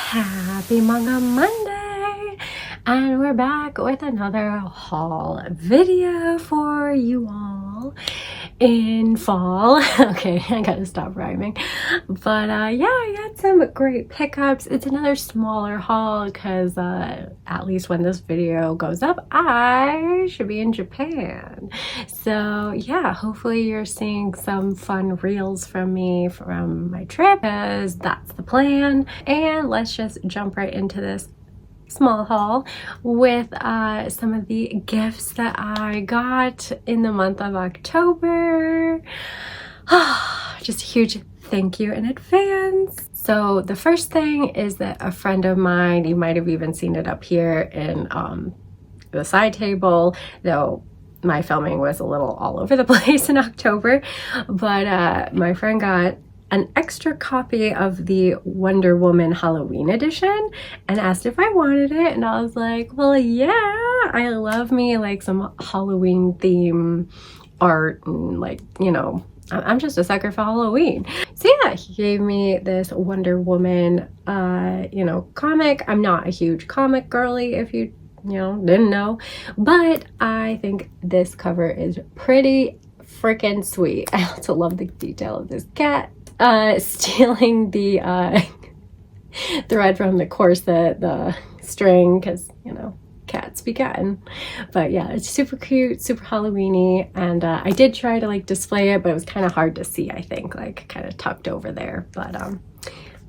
Happy Manga Monday! And we're back with another haul video for you all in fall. Okay, I gotta stop rhyming. But yeah, I got some great pickups. It's another smaller haul because at least when this video goes up, I should be in Japan. So yeah, hopefully you're seeing some fun reels from me from my trip, because that's the plan. And let's just jump right into this small haul with some of the gifts that I got in the month of October. Just a huge thank you in advance. So the first thing is that a friend of mine, you might have even seen it up here in the side table, though my filming was a little all over the place in October, but my friend got an extra copy of the Wonder Woman Halloween edition and asked if I wanted it, and I was like, well, yeah, I love me like some Halloween theme art, and like, you know, I'm just a sucker for Halloween. So yeah, he gave me this Wonder Woman you know, comic. I'm not a huge comic girly, if you didn't know, but I think this cover is pretty freaking sweet. I also love the detail of this cat stealing the thread from the corset, the string, because, you know, cats be catting. But yeah, it's super cute, super Halloween-y, and I did try to like display it, but it was kind of hard to see, I think, like kind of tucked over there. But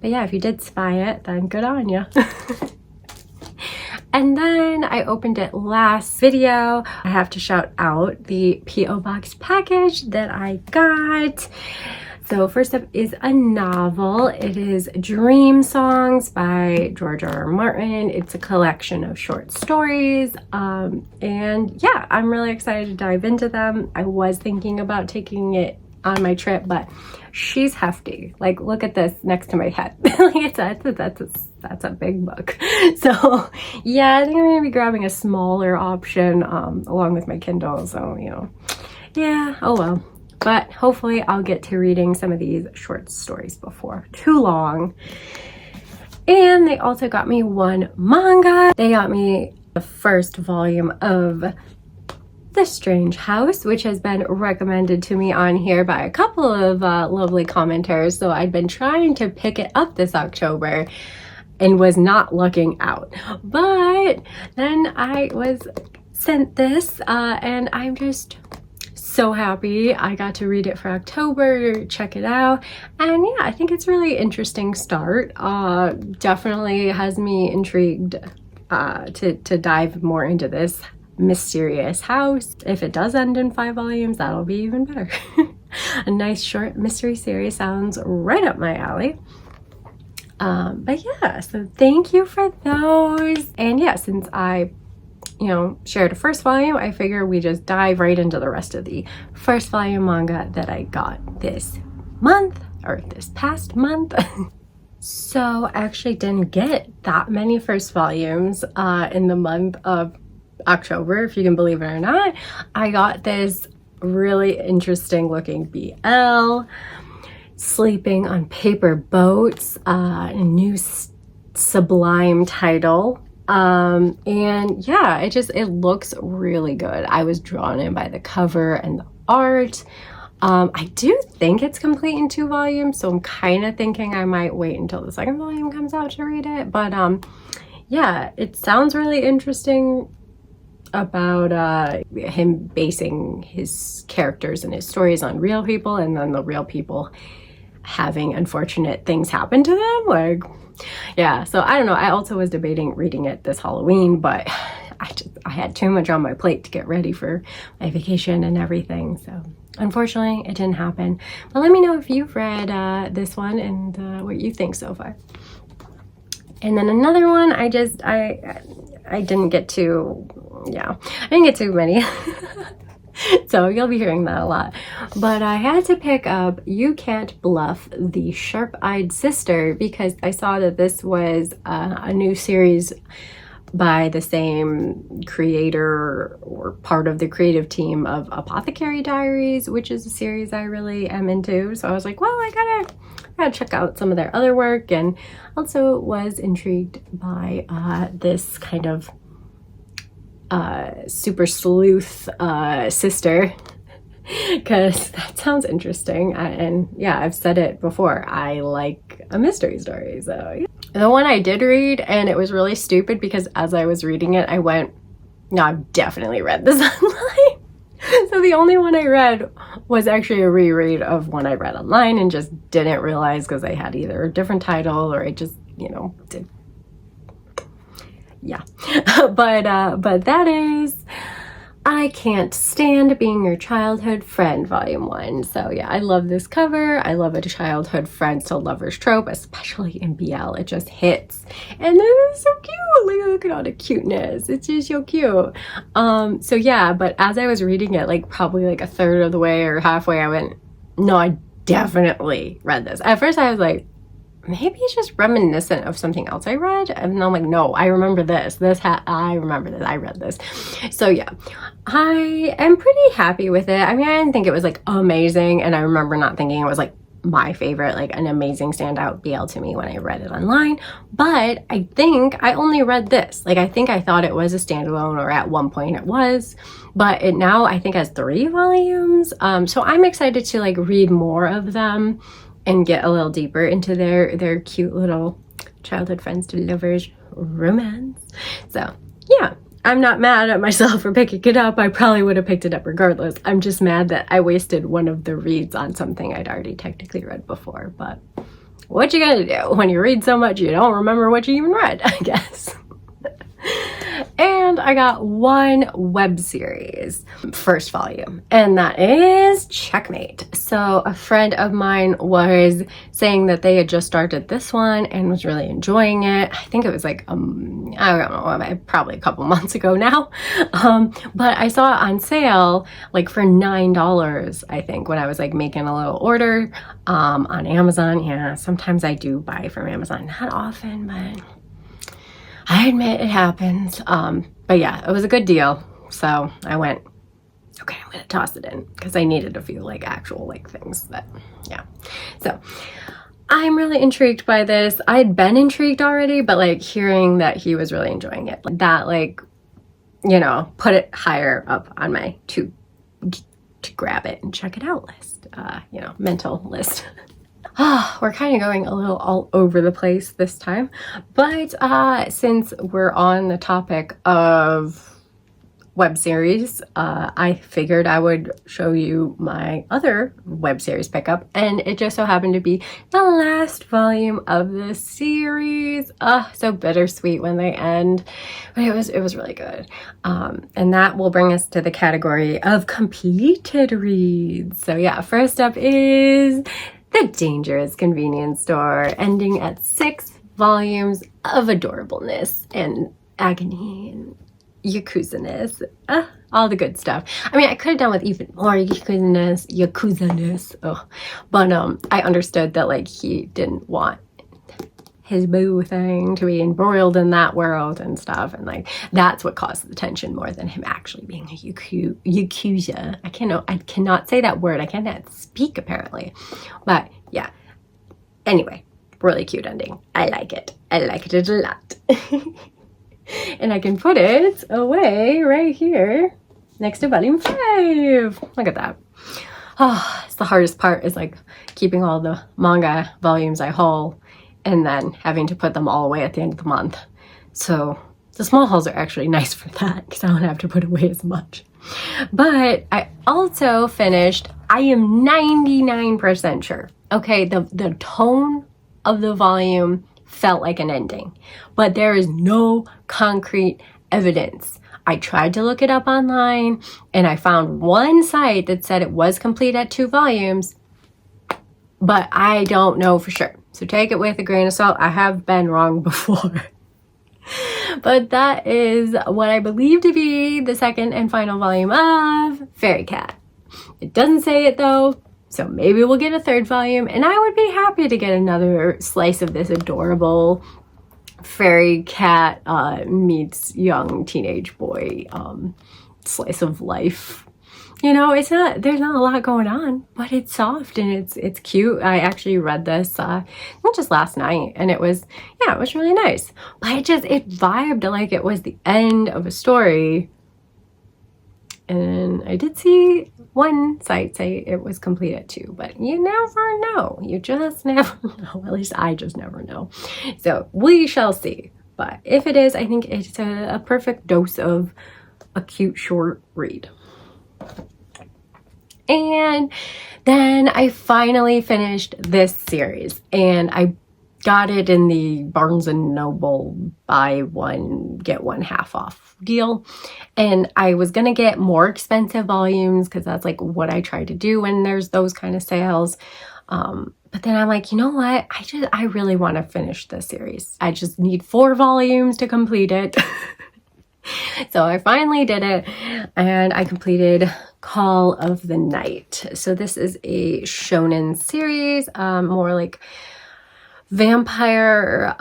yeah, if you did spy it, then good on you. And then I opened it last video. I have to shout out the P.O. Box package that I got. So first up is a novel. It is Dream Songs by George R.R. Martin. It's a collection of short stories. And yeah, I'm really excited to dive into them. I was thinking about taking it on my trip, but she's hefty. Like, look at this next to my head. Like, that's a big book. So yeah, I think I'm gonna be grabbing a smaller option along with my Kindle. So, you know, yeah, oh well. But hopefully I'll get to reading some of these short stories before too long. And they also got me one manga. They got me the first volume of The Strange House, which has been recommended to me on here by a couple of lovely commenters. So I'd been trying to pick it up this October and was not lucking out. But then I was sent this and I'm just so happy I got to read it for October, check it out. And yeah, I think it's really interesting start. Definitely has me intrigued to dive more into this mysterious house. If it does end in 5 volumes, that'll be even better. A nice short mystery series sounds right up my alley. But yeah, so thank you for those. And yeah, since I shared a first volume, I figure we just dive right into the rest of the first volume manga that I got this month, or this past month. So I actually didn't get that many first volumes in the month of October, if you can believe it or not. I got this really interesting looking BL, Sleeping on Paper Boats, a new Sublime title. And yeah, it looks really good. I was drawn in by the cover and the art. I do think it's complete in 2 volumes, so I'm kind of thinking I might wait until the second volume comes out to read it. But yeah, it sounds really interesting about him basing his characters and his stories on real people, and then the real people having unfortunate things happen to them. Like, yeah, so I don't know. I also was debating reading it this Halloween, but I had too much on my plate to get ready for my vacation and everything. So unfortunately, it didn't happen. But let me know if you've read this one and what you think so far. And then another one, I didn't get to, yeah, I didn't get too many. So you'll be hearing that a lot. But I had to pick up You Can't Bluff, the Sharp-Eyed Sister, because I saw that this was a new series by the same creator or part of the creative team of Apothecary Diaries, which is a series I really am into. So I was like, well, I I gotta check out some of their other work, and also was intrigued by this kind of super sleuth sister, because that sounds interesting. And yeah, I've said it before, I like a mystery story. So yeah. The one I did read, and it was really stupid because as I was reading it, I went, no, I've definitely read this online. So the only one I read was actually a reread of one I read online and just didn't realize because I had either a different title or I just, you know, did. Yeah. But that is I Can't Stand Being Your Childhood Friend, Volume 1. So yeah, I love this cover. I love a childhood friends to lovers trope, especially in BL. It just hits. And it is so cute. Look at all the cuteness. It's just so cute. So yeah, but as I was reading it, like probably like a third of the way or halfway, I went, no, I definitely read this. At first I was like, maybe it's just reminiscent of something else I read. And I'm like, no, I remember this. I remember this. I read this. So yeah, I am pretty happy with it. I mean, I didn't think it was like amazing. And I remember not thinking it was like my favorite, like an amazing standout BL to me when I read it online. But I think I only read this. Like, I think I thought it was a standalone, or at one point it was. But it now I think has 3 volumes. So I'm excited to like read more of them and get a little deeper into their cute little childhood friends to lovers romance. So yeah, I'm not mad at myself for picking it up. I probably would have picked it up regardless. I'm just mad that I wasted one of the reads on something I'd already technically read before. But what you gonna do when you read so much you don't remember what you even read, I guess. And I got one web series, first volume, and that is Checkmate. So a friend of mine was saying that they had just started this one and was really enjoying it. I think it was like, I don't know, probably a couple months ago now. But I saw it on sale, like for $9, I think, when I was like making a little order on Amazon. Yeah, sometimes I do buy from Amazon, not often, but I admit it happens. But yeah, it was a good deal. So I went, okay, I'm gonna toss it in because I needed a few like actual like things. But yeah, so I'm really intrigued by this. I had been intrigued already, but like hearing that he was really enjoying it, that like, you know, put it higher up on my to grab it and check it out list, you know, mental list. We're kind of going a little all over the place this time, but since we're on the topic of web series, I figured I would show you my other web series pickup, and it just so happened to be the last volume of the series. So bittersweet when they end, but it was really good. And that will bring us to the category of completed reads. So yeah, first up is The Dangerous Convenience Store, ending at 6 volumes of adorableness and agony and yakuza-ness. All the good stuff. I mean, I could have done with even more yakuza-ness. But I understood that like he didn't want his boo thing to be embroiled in that world and stuff, and like that's what caused the tension more than him actually being a yakuza. I cannot say that word. I cannot speak apparently. But yeah, anyway, really cute ending. I like it a lot. And I can put it away right here next to volume 5. Look at that. It's the hardest part, is like keeping all the manga volumes I haul and then having to put them all away at the end of the month. So the small hauls are actually nice for that because I don't have to put away as much. But I also finished, I am 99% sure. Okay, the tone of the volume felt like an ending, but there is no concrete evidence. I tried to look it up online and I found one site that said it was complete at 2 volumes, but I don't know for sure. So take it with a grain of salt. I have been wrong before. But that is what I believe to be the second and final volume of Fairy Cat. It doesn't say it though, so maybe we'll get a 3rd volume, and I would be happy to get another slice of this adorable fairy cat meets young teenage boy slice of life You know, there's not a lot going on, but it's soft and it's cute. I actually read this not just last night, and it was really nice. But it vibed like it was the end of a story. And I did see one site say it was complete at 2, but you never know. You just never know. At least I just never know. So we shall see. But if it is, I think it's a perfect dose of a cute short read. And then I finally finished this series, and I got it in the Barnes & Noble buy one, get one half off deal. And I was going to get more expensive volumes because that's like what I try to do when there's those kind of sales. But then I'm like, you know what? I really want to finish this series. I just need 4 volumes to complete it. So I finally did it, and I completed Call of the Night. So this is a shonen series, more like vampire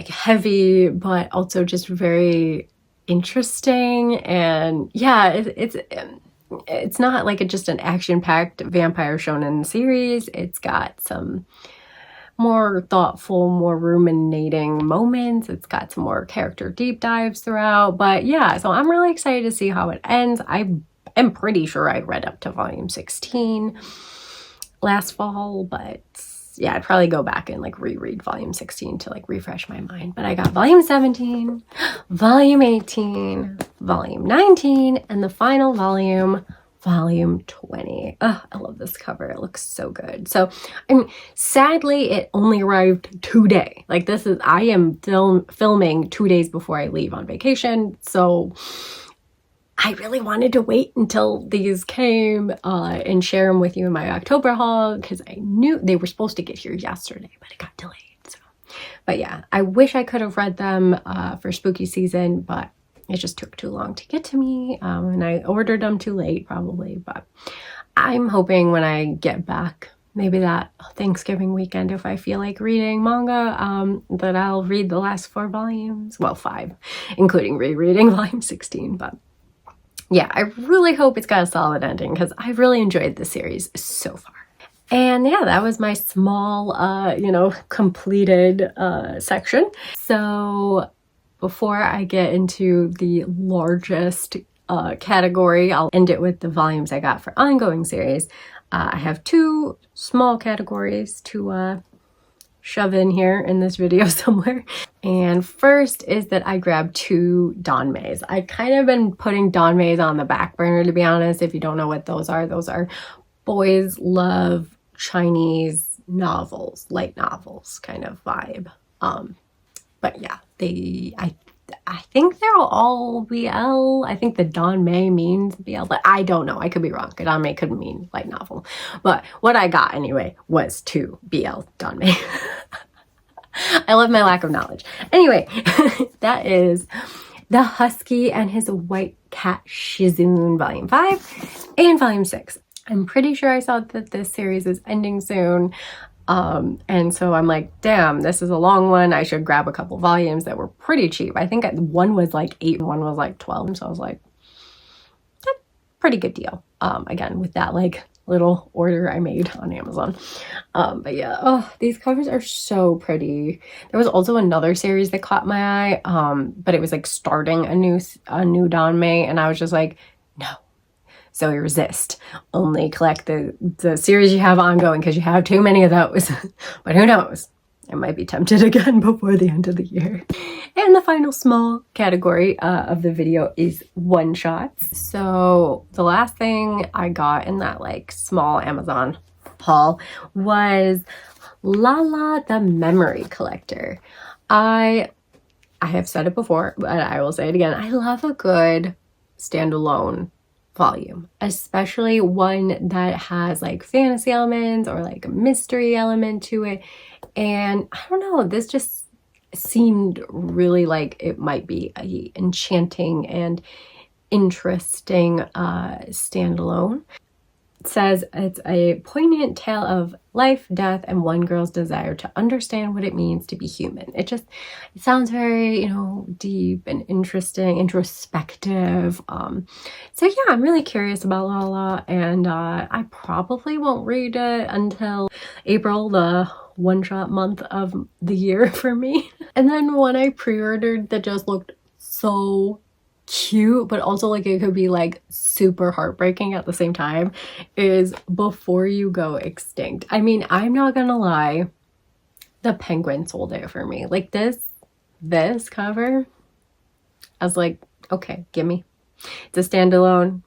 heavy, but also just very interesting. And yeah, it's not like just an action-packed vampire shonen series. It's got some more thoughtful, more ruminating moments. It's got some more character deep dives throughout. But yeah, so I'm really excited to see how it ends. I am pretty sure I read up to volume 16 last fall, but yeah, I'd probably go back and like reread volume 16 to like refresh my mind. But I got volume 17, volume 18, volume 19, and the final volume, volume 20. Oh, I love this cover. It looks so good. So, I mean, sadly, it only arrived today. Like I am filming 2 days before I leave on vacation. So I really wanted to wait until these came and share them with you in my October haul, because I knew they were supposed to get here yesterday, but it got delayed. So, but yeah, I wish I could have read them for spooky season, but it just took too long to get to me, and I ordered them too late probably. But I'm hoping when I get back, maybe that Thanksgiving weekend, if I feel like reading manga, that I'll read the last 4 volumes. Well, 5, including rereading volume 16. But yeah, I really hope it's got a solid ending, because I've really enjoyed the series so far. And yeah, that was my small, completed section. So before I get into the largest category, I'll end it with the volumes I got for ongoing series. I have 2 small categories to shove in here in this video somewhere. And first is that I grabbed 2 Danmeis. I kind of been putting Danmeis on the back burner, to be honest. If you don't know what those are boys love Chinese novels, light novels kind of vibe. But yeah, I think they're all BL. I think the Danmei means BL, but I don't know. I could be wrong. Danmei could mean light novel. But what I got anyway was 2 BL Danmei. I love my lack of knowledge. Anyway, that is The Husky and His White Cat Shizune Volume 5 and Volume 6. I'm pretty sure I saw that this series is ending soon. And so I'm like, damn, this is a long one. I should grab a couple volumes that were pretty cheap. I think one was like 8, one was like 12. So I was like, that's a pretty good deal. Again, with that like little order I made on Amazon. But yeah, oh, these covers are so pretty. There was also another series that caught my eye, but it was like starting a new Danmei, and I was just like, no. So you resist. Only collect the series you have ongoing, because you have too many of those. But who knows? I might be tempted again before the end of the year. And the final small category of the video is one-shots. So the last thing I got in that like small Amazon haul was Lala the Memory Collector. I have said it before, but I will say it again. I love a good standalone volume, especially one that has like fantasy elements or like a mystery element to it. And I don't know, this just seemed really like it might be a enchanting and interesting standalone. says it's a poignant tale of life, death, and one girl's desire to understand what it means to be human. It sounds very, you know, deep and interesting, introspective. So yeah, I'm really curious about Lala, and I probably won't read it until April, the one-shot month of the year for me. And then one I pre-ordered that just looked so cute, but also like it could be like super heartbreaking at the same time, is Before You Go Extinct. I mean, I'm not gonna lie, the penguin sold it for me. Like this cover, I was like, okay, gimme. It's a standalone,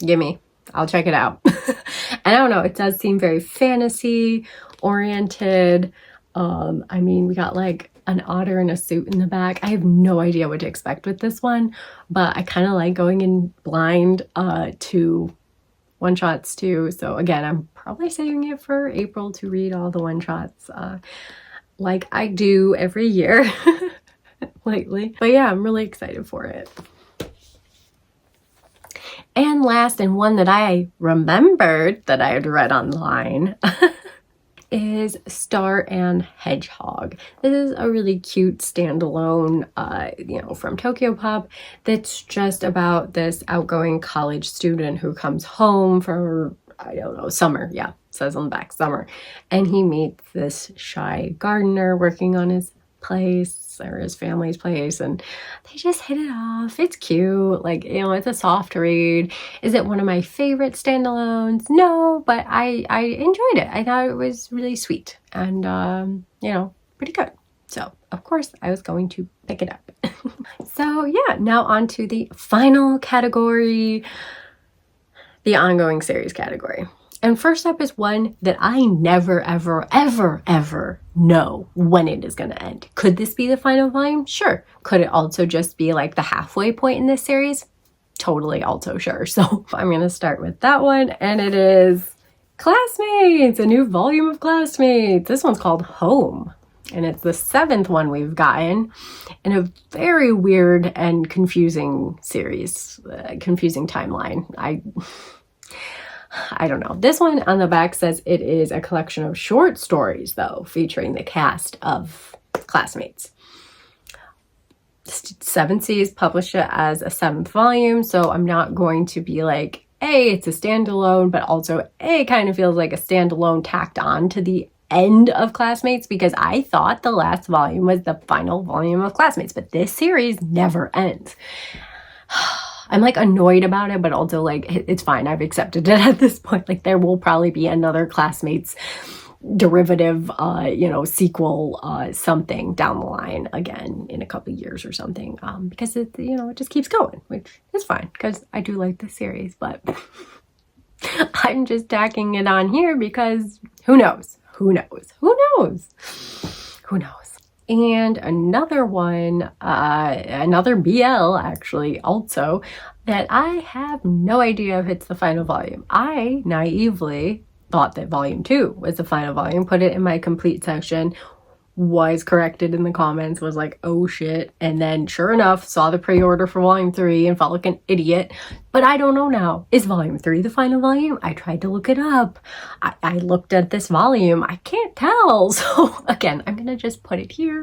gimme. I'll check it out. And I don't know, it does seem very fantasy oriented. I mean, we got like an otter in a suit in the back. I have no idea what to expect with this one, but I kind of like going in blind to one-shots too. So again, I'm probably saving it for April to read all the one-shots like I do every year lately. But yeah, I'm really excited for it. And last, and one that I remembered that I had read online, is Star and Hedgehog. This is a really cute standalone, you know, from Tokyo Pop that's just about this outgoing college student who comes home for, I don't know, summer. Yeah, says on the back, summer. And he meets this shy gardener working on his place, or his family's place, and they just hit it off. It's cute, like, you know, it's a soft read. Is it one of my favorite standalones? No, but I enjoyed it. I thought it was really sweet and you know, pretty good. So of course I was going to pick it up. So yeah, now on to the final category, the ongoing series category. And first up is one that I never, ever, ever, ever know when it is going to end. Could this be the final volume? Sure. Could it also just be like the halfway point in this series? Totally also sure. So I'm going to start with that one. And it is Classmates, a new volume of Classmates. This one's called Home. And it's the 7th one we've gotten in a very weird and confusing series, confusing timeline. I don't know. This one on the back says it is a collection of short stories, though, featuring the cast of Classmates. 7 Seas published it as a 7th volume, so I'm not going to be like, A, it's a standalone, but also A, kind of feels like a standalone tacked on to the end of Classmates, because I thought the last volume was the final volume of Classmates, but this series never ends. I'm like annoyed about it, but also like it's fine. I've accepted it at this point. Like there will probably be another Classmates derivative, you know, sequel, something down the line again in a couple years or something. Because it, you know, it just keeps going, which is fine because I do like the series, but I'm just tacking it on here because who knows? Who knows? Who knows? Who knows? And another one, another BL actually also, that I have no idea if it's the final volume. I naively thought that volume 2 was the final volume, put it in my complete section, was corrected in the comments, was like, oh shit, and then sure enough saw the pre-order for volume 3 and felt like an idiot. But I don't know now, is volume 3 the final volume? I tried to look it up. I looked at this volume, I can't tell. So again, I'm gonna just put it here,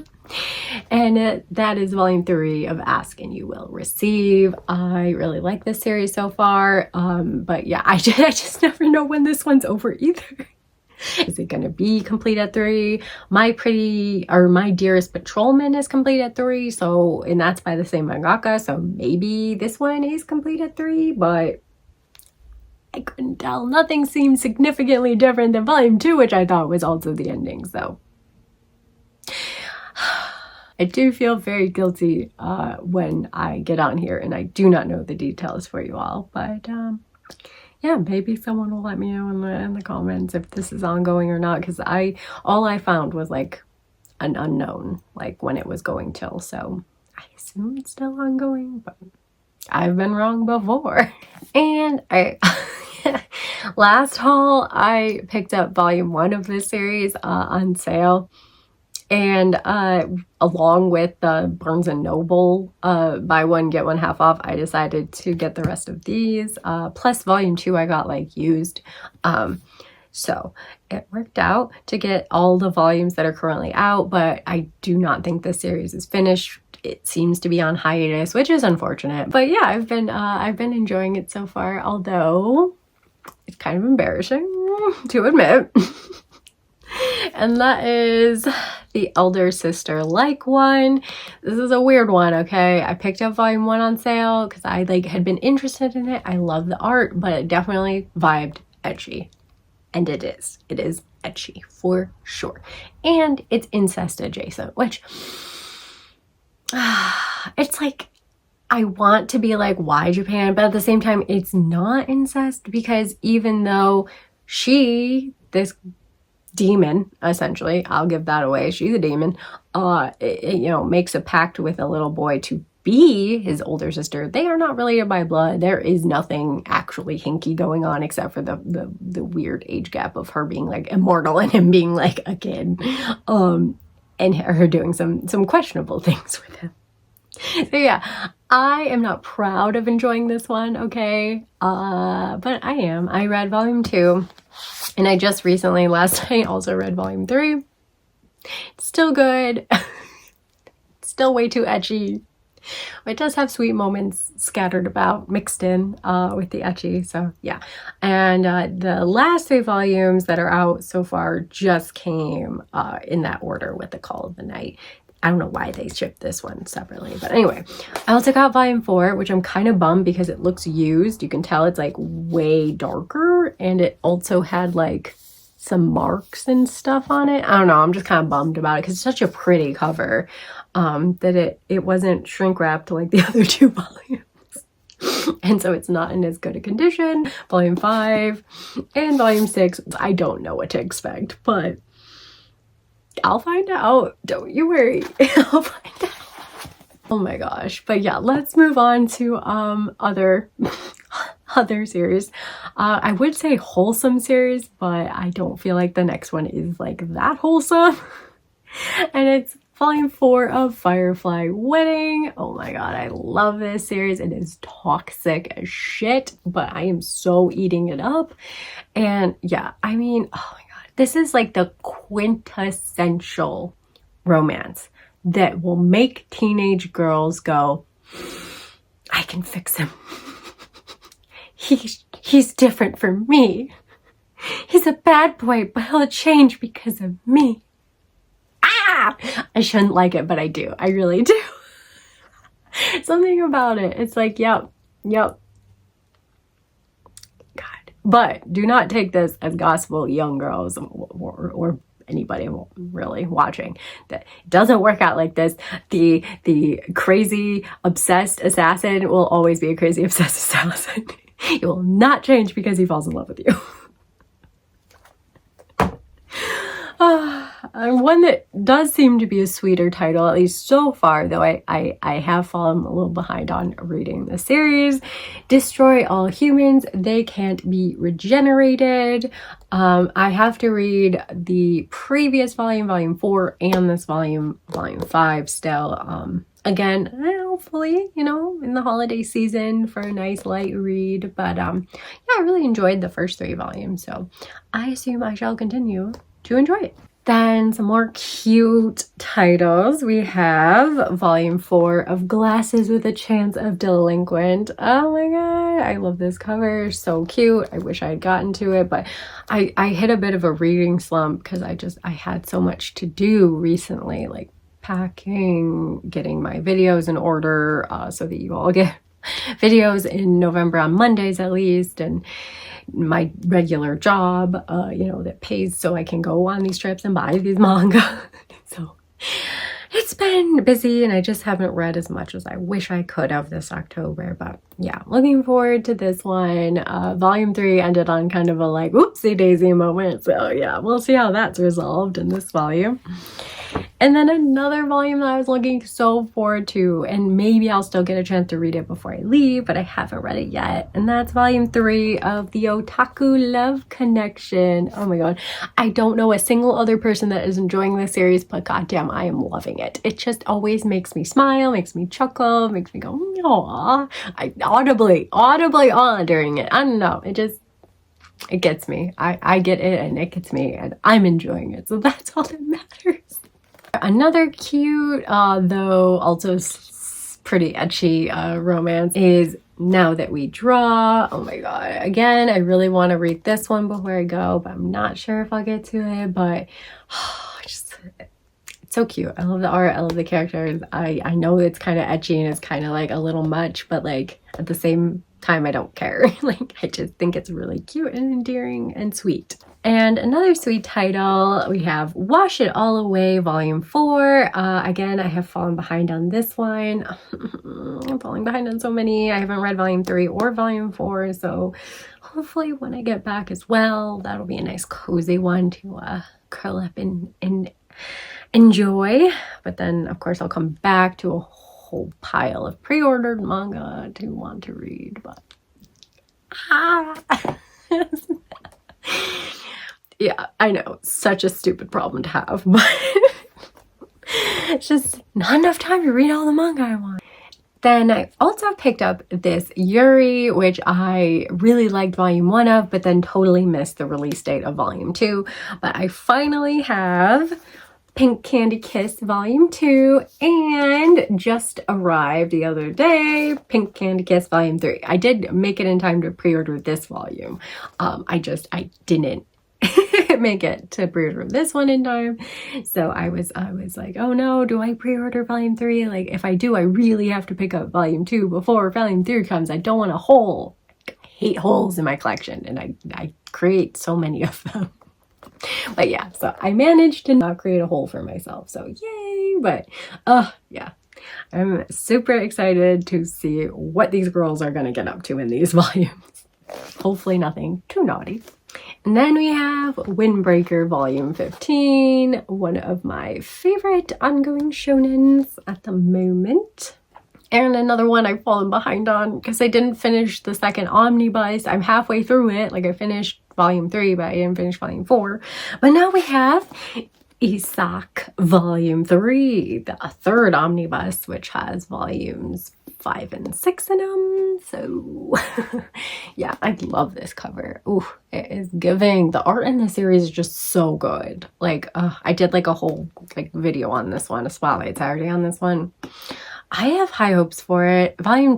and that is volume 3 of Ask and You Will Receive. I really like this series so far, but yeah, I just never know when this one's over either. Is it going to be complete at 3? My Dearest Patrolman is complete at 3, so, and that's by the same mangaka, so maybe this one is complete at 3, but I couldn't tell. Nothing seemed significantly different than volume 2, which I thought was also the ending, so. I do feel very guilty when I get on here and I do not know the details for you all, but yeah, maybe someone will let me know in the comments if this is ongoing or not, because all I found was like an unknown, like when it was going till, so I assume it's still ongoing, but I've been wrong before. And last haul, I picked up volume 1 of this series on sale. And along with the Barnes & Noble buy one get one half off, I decided to get the rest of these. Plus volume 2 I got like used. So it worked out to get all the volumes that are currently out, but I do not think this series is finished. It seems to be on hiatus, which is unfortunate. But yeah, I've been enjoying it so far, although it's kind of embarrassing to admit. And that is the elder sister like one. This is a weird one, okay? I picked up volume 1 on sale because I like had been interested in it. I love the art, but it definitely vibed ecchi. And it is ecchi for sure. And it's incest adjacent, which it's like, I want to be like, why Japan? But at the same time, it's not incest, because even though this demon, essentially, I'll give that away, she's a demon, you know, makes a pact with a little boy to be his older sister. They are not related by blood. There is nothing actually hinky going on except for the weird age gap of her being like immortal and him being like a kid, and her doing some questionable things with him. So yeah, I am not proud of enjoying this one, okay? But I am. I read volume 2, and I just recently, last night, also read volume 3. It's still good. It's still way too ecchi. It does have sweet moments scattered about, mixed in with the ecchi, so yeah. And the last 3 volumes that are out so far just came in that order with the Call of the Night. I don't know why they shipped this one separately, but anyway, I also got volume 4, which I'm kind of bummed because it looks used. You can tell it's like way darker, and it also had like some marks and stuff on it. I don't know, I'm just kind of bummed about it because it's such a pretty cover that it wasn't shrink wrapped like the other 2 volumes. And so it's not in as good a condition. Volume 5 and volume 6, I don't know what to expect, but I'll find out. Don't you worry. I'll find out. Oh my gosh. But yeah, let's move on to other series. I would say wholesome series, but I don't feel like the next one is like that wholesome. And it's volume 4 of Firefly Wedding. Oh my god, I love this series. It is toxic as shit, but I am so eating it up. And yeah, I mean, oh my god, this is like the quintessential romance that will make teenage girls go, I can fix him. He's different for me. He's a bad boy, but he'll change because of me. Ah! I shouldn't like it, but I do. I really do. Something about it. It's like, yep. God. But do not take this as gospel, young girls or anybody really watching. That it doesn't work out like this. The crazy obsessed assassin will always be a crazy obsessed assassin. He will not change because he falls in love with you. One that does seem to be a sweeter title, at least so far, though I have fallen a little behind on reading the series. Destroy All Humans, They Can't Be Regenerated. I have to read the previous volume, volume 4, and this volume 5 still. Again, hopefully, you know, in the holiday season for a nice light read. But yeah, I really enjoyed the first 3 volumes, so I assume I shall continue to enjoy it. Then some more cute titles. We have volume 4 of Glasses with a Chance of Delinquent. Oh my god, I love this cover. So cute. I wish I had gotten to it, but I hit a bit of a reading slump because I had so much to do recently, like packing, getting my videos in order so that you all get videos in November on Mondays at least, and my regular job, you know, that pays so I can go on these trips and buy these manga. So it's been busy and I just haven't read as much as I wish I could have this October. But yeah, looking forward to this one. Volume 3 ended on kind of a like whoopsie daisy moment. So yeah, we'll see how that's resolved in this volume. And then another volume that I was looking so forward to, and maybe I'll still get a chance to read it before I leave, but I haven't read it yet. And that's volume 3 of the Otaku Love Connection. Oh my god. I don't know a single other person that is enjoying this series, but goddamn, I am loving it. It just always makes me smile, makes me chuckle, makes me go, aww. I audibly during it. I don't know. It gets me. I get it and it gets me and I'm enjoying it. So that's all that matters. Another cute, though also pretty ecchi romance is Now That We Draw. Oh my god. Again, I really want to read this one before I go, but I'm not sure if I'll get to it. But it's so cute. I love the art. I love the characters. I know it's kind of ecchi and it's kind of like a little much, but like at the same time I don't care. Like I just think it's really cute and endearing and sweet. And another sweet title, we have Wash It All Away Volume 4. Again, I have fallen behind on this one. I'm falling behind on so many. I haven't read Volume 3 or Volume 4, so hopefully when I get back as well, that'll be a nice cozy one to curl up and enjoy. But then of course I'll come back to a whole pile of pre-ordered manga to want to read, but yeah, I know, such a stupid problem to have, but it's just not enough time to read all the manga I want. Then I also picked up this Yuri, which I really liked volume 1 of, but then totally missed the release date of volume 2. But I finally have Pink Candy Kiss volume 2 and just arrived the other day, Pink Candy Kiss volume 3. I did make it in time to pre-order this volume. I didn't make it to pre-order this one in time, so I was like, oh no, do I pre-order volume 3? Like if I do, I really have to pick up volume 2 before volume 3 comes. I don't want a hole. I hate holes in my collection, and I create so many of them. But yeah, so I managed to not create a hole for myself, so yay. But yeah, I'm super excited to see what these girls are gonna get up to in these volumes. Hopefully nothing too naughty. And then we have Windbreaker volume 15, one of my favorite ongoing shonens at the moment. And another one I've fallen behind on because I didn't finish the second Omnibus. I'm halfway through it. Like I finished volume 3, but I didn't finish volume 4. But now we have Isak volume 3, the third Omnibus, which has volumes 5 and 6 in them. So yeah, I love this cover. Ooh, it is giving. The art in this series is just so good. Like I did like a whole video on this one, a spotlight Saturday on this one. I have high hopes for it. Volume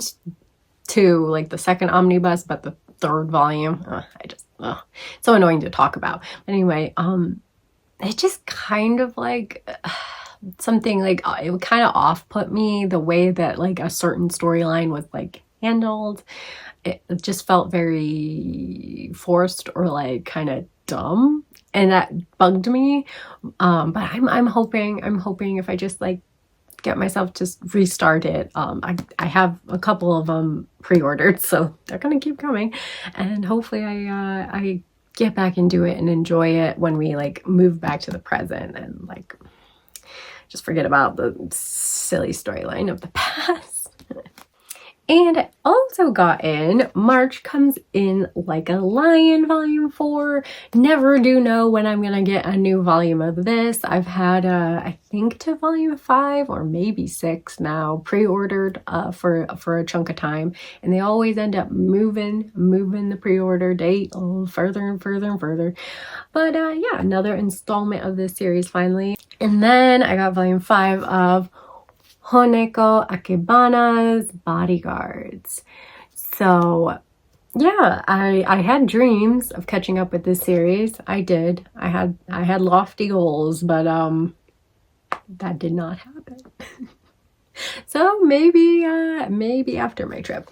2, like the second Omnibus, but the third volume, it's so annoying to talk about. But anyway, it just kind of like something like it would kind of off-put me the way that like a certain storyline was like handled. It just felt very forced or like kind of dumb, and that bugged me. But I'm hoping if I just like get myself to restart it. I have a couple of them pre-ordered, so they're gonna keep coming, and hopefully I get back into it and enjoy it when we like move back to the present and like just forget about the silly storyline of the past. And I also got in March Comes In Like a Lion volume 4. Never do know when I'm gonna get a new volume of this. I've had I think to volume 5 or maybe 6 now pre-ordered for a chunk of time, and they always end up moving the pre-order date further and further and further. But yeah, another installment of this series finally. And then I got volume 5 of Honeko Akebana's Bodyguards. So yeah, I had dreams of catching up with this series. I did. I had lofty goals, but that did not happen. So maybe after my trip.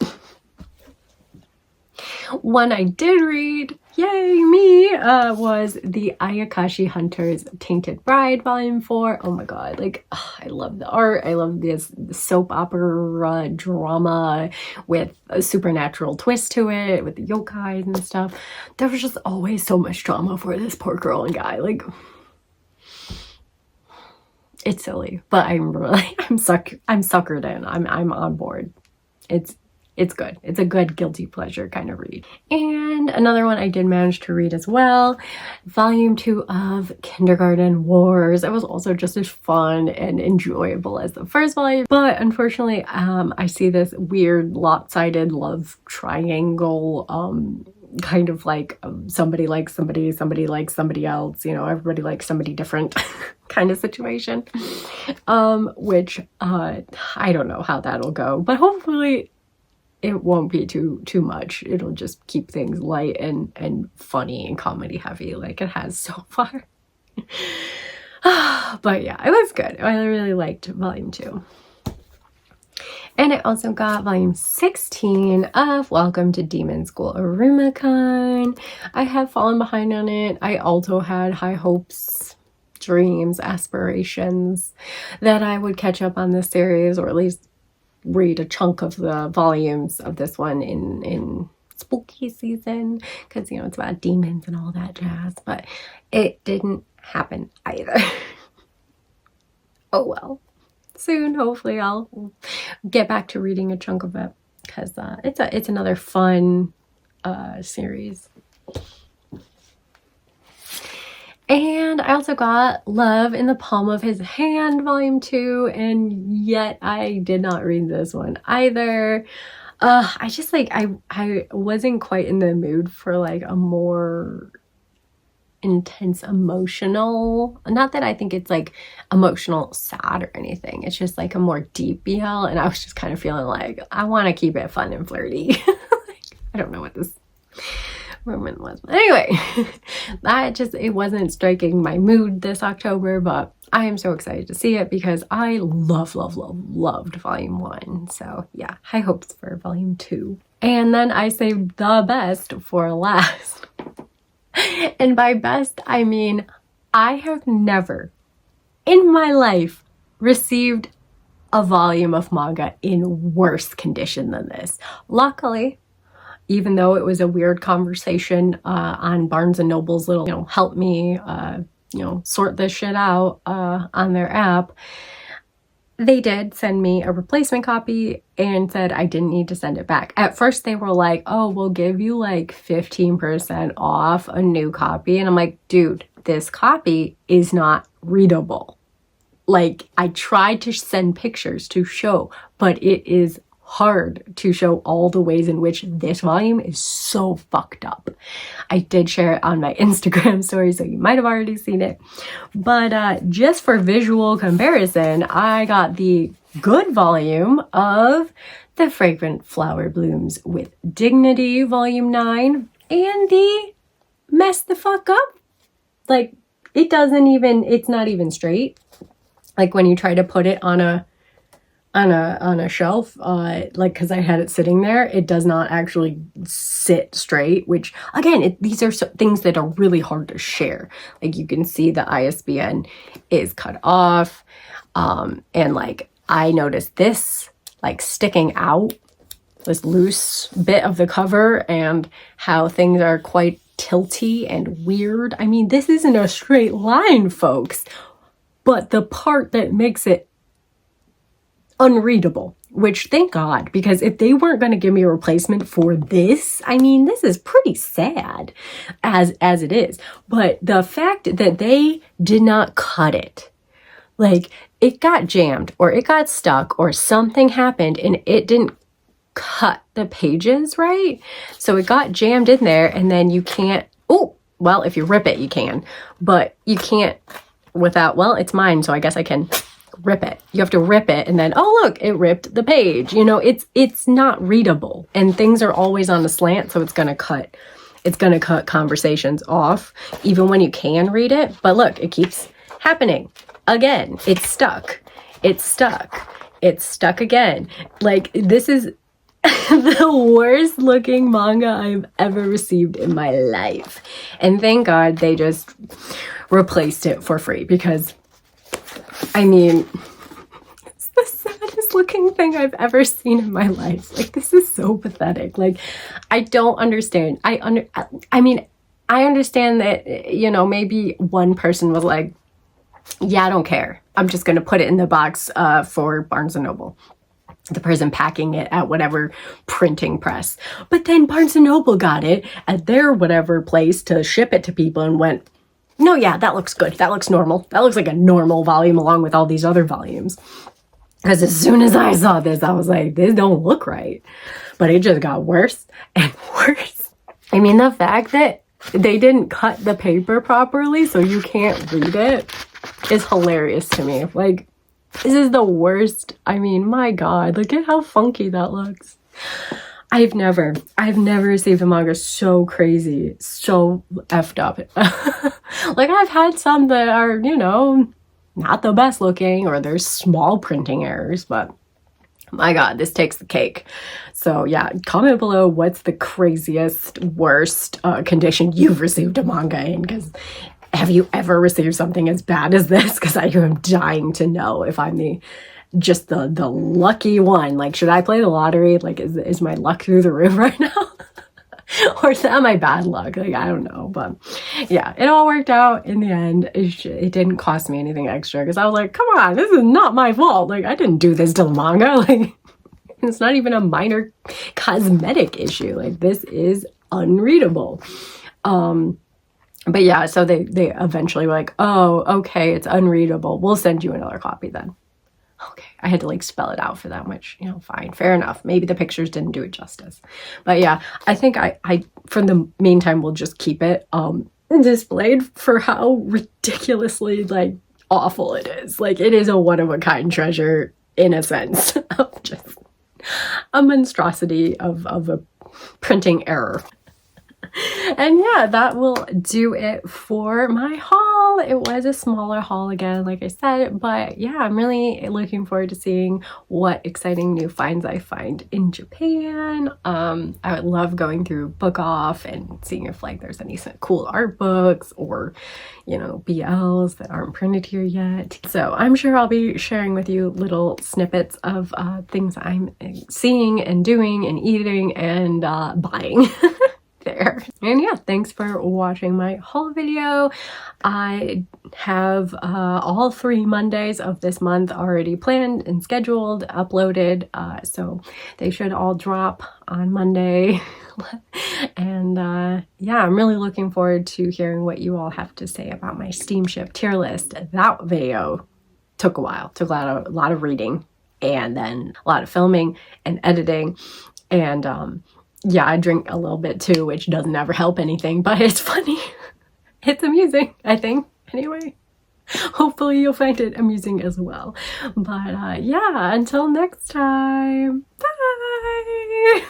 One I did read, yay me, was the Ayakashi Hunter's Tainted Bride volume 4. Oh my god, like I love the art. I love this soap opera drama with a supernatural twist to it, with the yokais and stuff. There was just always so much drama for this poor girl and guy. Like It's silly, but I'm suckered in. I'm on board. It's good. It's a good guilty pleasure kind of read. And another one I did manage to read as well, volume 2 of Kindergarten Wars. It was also just as fun and enjoyable as the first volume, but unfortunately, I see this weird lopsided love triangle, kind of like somebody likes somebody, somebody likes somebody else, you know, everybody likes somebody different kind of situation, which I don't know how that'll go, but hopefully it won't be too much. It'll just keep things light and funny and comedy heavy like it has so far. But yeah, it was good. I really liked volume 2. And I also got volume 16 of Welcome to Demon School Arumacon. I have fallen behind on it. I also had high hopes, dreams, aspirations that I would catch up on this series, or at least read a chunk of the volumes of this one in spooky season, because, you know, it's about demons and all that jazz, but it didn't happen either. Oh well. Soon, hopefully, I'll get back to reading a chunk of it, because it's another fun series. And I also got Love in the Palm of His Hand, volume 2, and yet I did not read this one either. I just like, I wasn't quite in the mood for like a more intense emotional, not that I think it's like emotional sad or anything, it's just like a more deep BL, and I was just kind of feeling like I want to keep it fun and flirty. Like, I don't know what this moment was, but anyway, it wasn't striking my mood this October, but I am so excited to see it because I loved volume 1. So yeah, high hopes for volume 2. And then I saved the best for last. And by best, I mean, I have never in my life received a volume of manga in worse condition than this. Luckily, even though it was a weird conversation on Barnes & Noble's little, you know, help me, sort this shit out on their app, they did send me a replacement copy and said I didn't need to send it back. At first they were like, oh, we'll give you like 15% off a new copy. And I'm like, dude, this copy is not readable. Like, I tried to send pictures to show, but it is hard to show all the ways in which this volume is so fucked up. I did share it on my Instagram story, so you might have already seen it. But just for visual comparison, I got the good volume of The Fragrant Flower Blooms with Dignity, volume 9, and the Mess the Fuck Up. Like, it's not even straight. Like, when you try to put it on a shelf, like, because I had it sitting there, it does not actually sit straight, which again, these are things that are really hard to share. Like, you can see the ISBN is cut off, and like, I noticed this like sticking out, this loose bit of the cover, and how things are quite tilty and weird. I mean, this isn't a straight line, folks, but the part that makes it unreadable, which thank God, because if they weren't going to give me a replacement for this, I mean, this is pretty sad as it is. But the fact that they did not cut it, like, it got jammed or it got stuck or something happened and it didn't cut the pages right, so it got jammed in there, and then you can't, oh well, if you rip it you can, but you can't without, well, it's mine, so I guess I can rip it. You have to rip it, and then, oh look, it ripped the page. You know, it's not readable, and things are always on a slant, so it's gonna cut conversations off even when you can read it. But look, it keeps happening again. It's stuck again. Like, this is the worst looking manga I've ever received in my life, and thank God they just replaced it for free, because I mean, it's the saddest looking thing I've ever seen in my life. Like, this is so pathetic. Like, I don't understand. I understand that, you know, maybe one person was like, yeah, I don't care. I'm just going to put it in the box for Barnes & Noble. The person packing it at whatever printing press. But then Barnes & Noble got it at their whatever place to ship it to people and went, no, yeah, that looks good. That looks normal. That looks like a normal volume along with all these other volumes. Because as soon as I saw this, I was like, this don't look right. But it just got worse and worse. I mean, the fact that they didn't cut the paper properly so you can't read it is hilarious to me. Like, this is the worst. I mean, my God, look at how funky that looks. I've never received a manga so crazy, so effed up. Like, I've had some that are, you know, not the best looking, or there's small printing errors, but my God, this takes the cake. So yeah, comment below what's the craziest, worst condition you've received a manga in, because have you ever received something as bad as this? Because I am dying to know if I'm the lucky one. Like, should I play the lottery? Like, is my luck through the roof right now? Or is that my bad luck? Like, I don't know. But yeah, it all worked out in the end. It didn't cost me anything extra because I was like, come on, this is not my fault. Like, I didn't do this to the manga. Like, it's not even a minor cosmetic issue. Like, this is unreadable. But yeah, so they eventually were like, oh, okay, it's unreadable. We'll send you another copy then. Okay, I had to like spell it out for them, which, you know, fine, fair enough. Maybe the pictures didn't do it justice. But yeah, I think I for the meantime, will just keep it displayed for how ridiculously like awful it is. Like, it is a one-of-a-kind treasure in a sense of just a monstrosity of a printing error. And yeah, that will do it for my haul. It was a smaller haul again, like I said, but yeah, I'm really looking forward to seeing what exciting new finds I find in Japan. I would love going through Book Off and seeing if like there's any cool art books or, you know, BLs that aren't printed here yet. So I'm sure I'll be sharing with you little snippets of things I'm seeing and doing and eating and buying. There. And yeah, thanks for watching my haul video. I have all 3 Mondays of this month already planned and scheduled, uploaded, so they should all drop on Monday. And yeah, I'm really looking forward to hearing what you all have to say about my steamship tier list. That video took a while, took a lot of reading, and then a lot of filming and editing, and yeah, I drink a little bit too, which doesn't ever help anything, but it's funny. It's amusing, I think. Anyway, hopefully you'll find it amusing as well. But yeah, until next time, bye!